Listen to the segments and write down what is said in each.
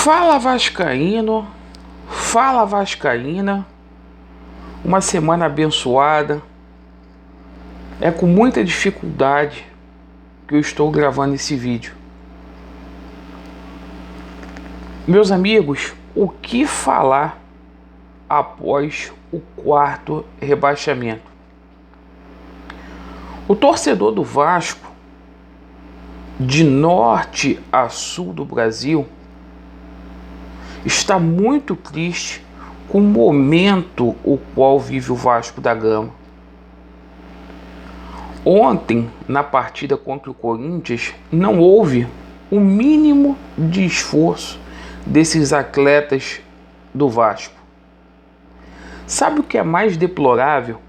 Fala Vascaíno, fala Vascaína, uma semana abençoada. É com muita dificuldade que eu estou gravando esse vídeo. Meus amigos, o que falar após o quarto rebaixamento? O torcedor do Vasco, de norte a sul do Brasil, está muito triste com o momento o qual vive o Vasco da Gama. Ontem, na partida contra o Corinthians, não houve o mínimo de esforço desses atletas do Vasco. Sabe o que é mais deplorável?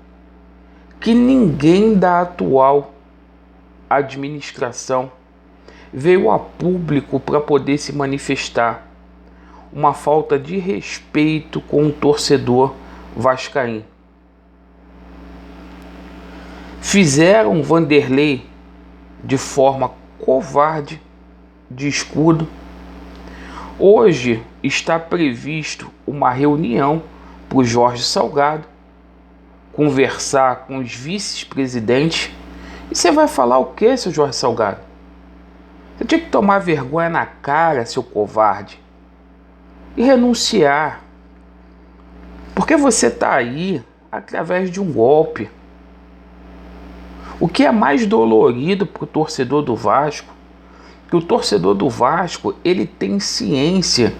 Que ninguém da atual administração veio a público para poder se manifestar. Uma falta de respeito com o torcedor vascaíno. Fizeram Vanderlei de forma covarde, de escudo. Hoje está previsto uma reunião para o Jorge Salgado conversar com os vice-presidentes. E você vai falar o que, seu Jorge Salgado? Você tinha que tomar vergonha na cara, seu covarde, e renunciar, porque você está aí através de um golpe. O que é mais dolorido para o torcedor do Vasco, que o torcedor do Vasco ele tem ciência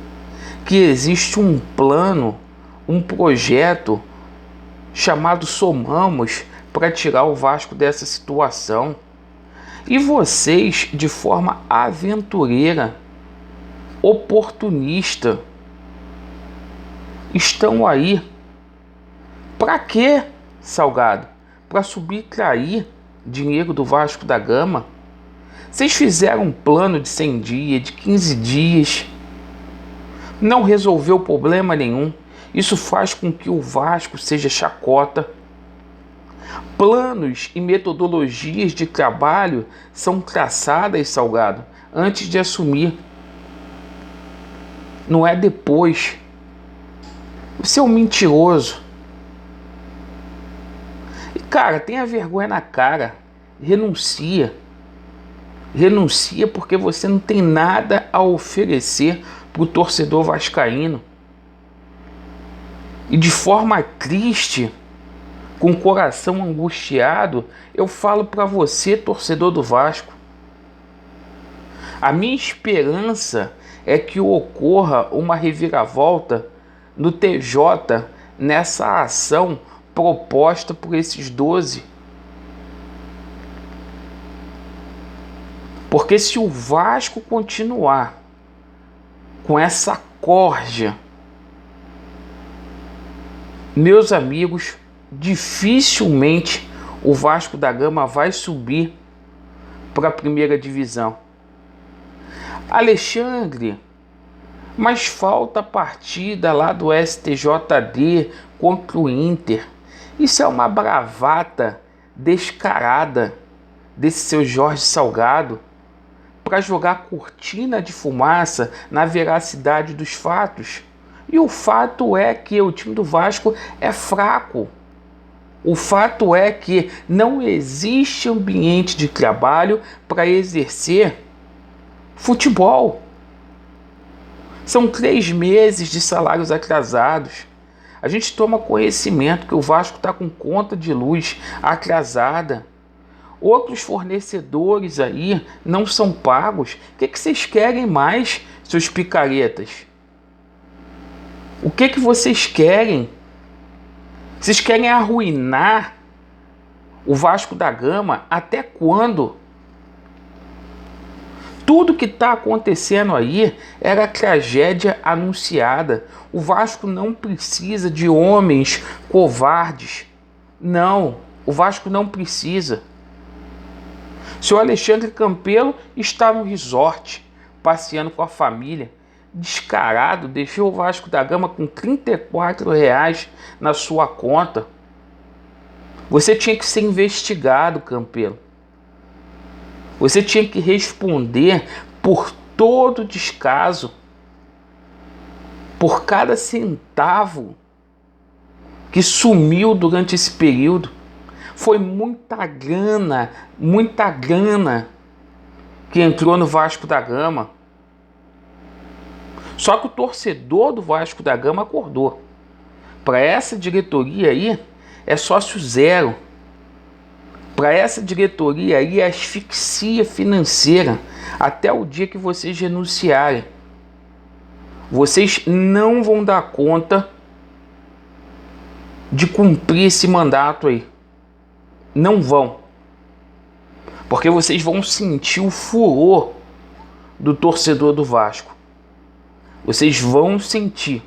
que existe um plano, um projeto chamado Somamos para tirar o Vasco dessa situação. E vocês, de forma aventureira, oportunista, estão aí. Para quê, Salgado? Para subtrair dinheiro do Vasco da Gama? Vocês fizeram um plano de 100 dias, de 15 dias. Não resolveu problema nenhum. Isso faz com que o Vasco seja chacota. Planos e metodologias de trabalho são traçadas, Salgado, antes de assumir. Não é depois. Você é um mentiroso. E cara, tenha vergonha na cara. Renuncia. Renuncia porque você não tem nada a oferecer para o torcedor vascaíno. E de forma triste, com o coração angustiado, eu falo para você, torcedor do Vasco. A minha esperança é que ocorra uma reviravolta no TJ nessa ação proposta por esses 12. Porque se o Vasco continuar com essa corja, meus amigos, dificilmente o Vasco da Gama vai subir para a primeira divisão. Alexandre, mas falta a partida lá do STJD contra o Inter. Isso é uma bravata descarada desse seu Jorge Salgado para jogar cortina de fumaça na veracidade dos fatos. E o fato é que o time do Vasco é fraco. O fato é que não existe ambiente de trabalho para exercer futebol. São 3 meses de salários atrasados. A gente toma conhecimento que o Vasco está com conta de luz atrasada. Outros fornecedores aí não são pagos. O que vocês querem mais, seus picaretas? O que vocês querem? Vocês querem arruinar o Vasco da Gama até quando? Tudo que está acontecendo aí era tragédia anunciada. O Vasco não precisa de homens covardes. Não, o Vasco não precisa. Seu Alexandre Campelo está no resort, passeando com a família. Descarado, deixou o Vasco da Gama com R$34 na sua conta. Você tinha que ser investigado, Campelo. Você tinha que responder por todo descaso por cada centavo que sumiu durante esse período. Foi muita grana que entrou no Vasco da Gama. Só que o torcedor do Vasco da Gama acordou. Para essa diretoria aí é sócio zero. Para essa diretoria aí é asfixia financeira até o dia que vocês renunciarem. Vocês não vão dar conta de cumprir esse mandato aí. Não vão. Porque vocês vão sentir o furor do torcedor do Vasco. Vocês vão sentir.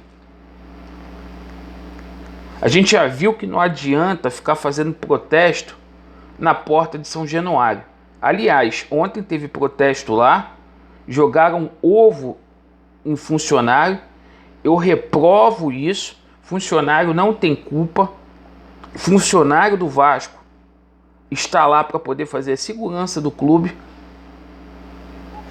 A gente já viu que não adianta ficar fazendo protesto na porta de São Januário. Aliás, ontem teve protesto lá, jogaram ovo em funcionário. Eu reprovo isso. Funcionário não tem culpa. Funcionário do Vasco está lá para poder fazer a segurança do clube,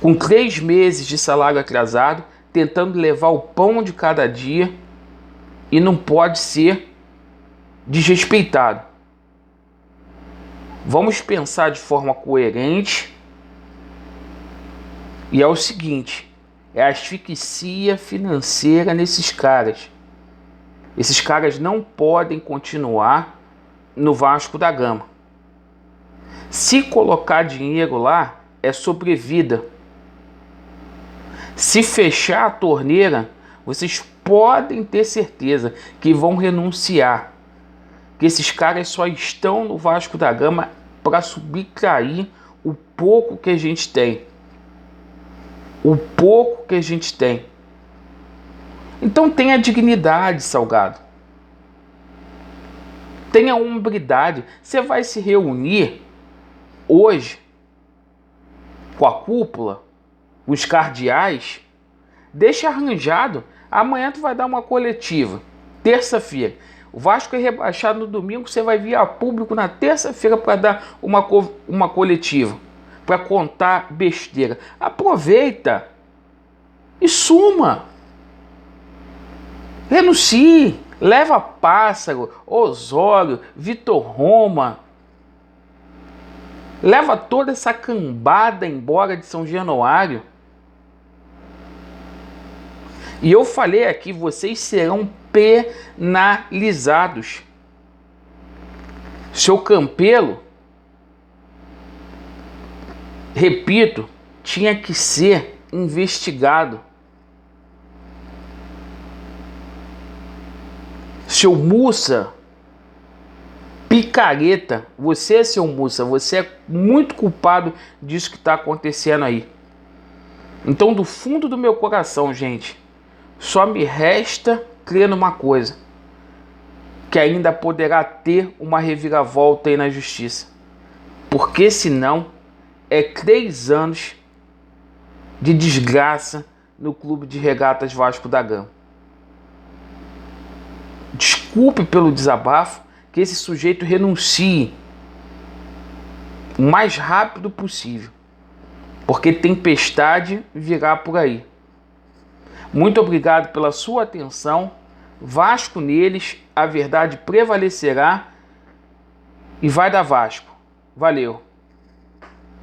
com 3 meses de salário atrasado, tentando levar o pão de cada dia, e não pode ser desrespeitado. Vamos pensar de forma coerente. E é o seguinte: é a asfixia financeira nesses caras. Esses caras não podem continuar no Vasco da Gama. Se colocar dinheiro lá, é sobrevida. Se fechar a torneira, vocês podem ter certeza que vão renunciar. Que esses caras só estão no Vasco da Gama para subtrair o pouco que a gente tem. O pouco que a gente tem. Então tenha dignidade, Salgado. Tenha hombridade. Você vai se reunir hoje com a cúpula, os cardeais, deixa arranjado. Amanhã tu vai dar uma coletiva. Terça-feira. O Vasco é rebaixado no domingo, você vai vir a público na terça-feira para dar uma coletiva, para contar besteira. Aproveita e suma. Renuncie. Leva Pássaro, Osório, Vitor Roma. Leva toda essa cambada embora de São Januário. E eu falei aqui, vocês serão penalizados. Seu Campelo, repito, tinha que ser investigado. Seu Mussa, picareta, você, seu Mussa, você é muito culpado disso que está acontecendo aí. Então, do fundo do meu coração, gente, só me resta crer numa coisa: que ainda poderá ter uma reviravolta aí na justiça. Porque senão é 3 anos de desgraça no Clube de Regatas Vasco da Gama. Desculpe pelo desabafo, que esse sujeito renuncie o mais rápido possível, porque tempestade virá por aí. Muito obrigado pela sua atenção. Vasco neles, a verdade prevalecerá e vai dar Vasco. Valeu!